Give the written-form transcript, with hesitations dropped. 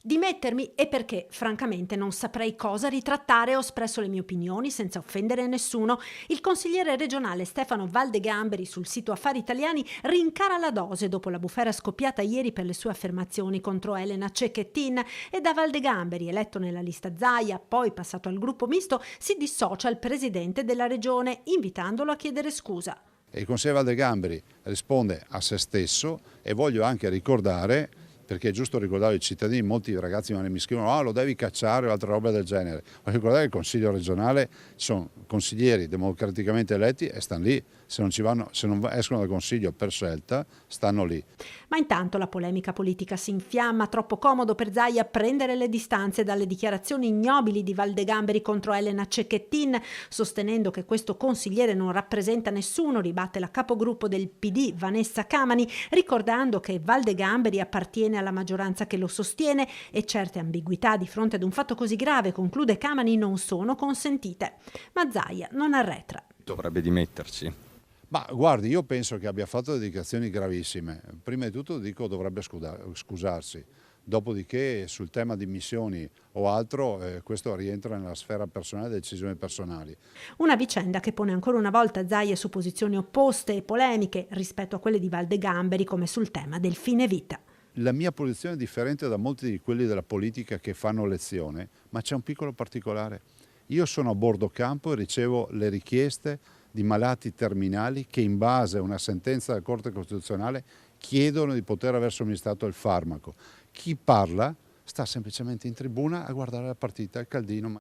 Dimettermi e perché, francamente, non saprei cosa ritrattare, ho espresso le mie opinioni senza offendere nessuno. Il consigliere regionale Stefano Valdegamberi sul sito Affari Italiani rincara la dose dopo la bufera scoppiata ieri per le sue affermazioni contro Elena Cecchettin e da Valdegamberi, eletto nella lista Zaia, poi passato al gruppo misto, si dissocia il presidente della regione, invitandolo a chiedere scusa. E il consigliere Valdegamberi risponde a se stesso e voglio anche ricordare, perché è giusto ricordare ai cittadini, molti ragazzi mi scrivono lo devi cacciare o altre robe del genere. Voglio ricordare che il Consiglio regionale sono consiglieri democraticamente eletti e stanno lì, se non escono dal Consiglio per scelta, stanno lì. Ma intanto la polemica politica si infiamma, troppo comodo per Zaia prendere le distanze dalle dichiarazioni ignobili di Valdegamberi contro Elena Cecchettin, sostenendo che questo consigliere non rappresenta nessuno, ribatte la capogruppo del PD Vanessa Camani, ricordando che Valdegamberi appartiene alla maggioranza che lo sostiene e certe ambiguità di fronte ad un fatto così grave, conclude Camani, non sono consentite. Ma Zaia non arretra. Dovrebbe dimettersi. Ma guardi, io penso che abbia fatto delle dichiarazioni gravissime. Prima di tutto dico dovrebbe scusarsi. Dopodiché sul tema di missioni o altro, questo rientra nella sfera personale delle decisioni personali. Una vicenda che pone ancora una volta Zaia su posizioni opposte e polemiche rispetto a quelle di Valdegamberi, come sul tema del fine vita. La mia posizione è differente da molti di quelli della politica che fanno lezione, ma c'è un piccolo particolare. Io sono a bordo campo e ricevo le richieste di malati terminali che in base a una sentenza della Corte Costituzionale chiedono di poter aver somministrato il farmaco. Chi parla sta semplicemente in tribuna a guardare la partita al caldino.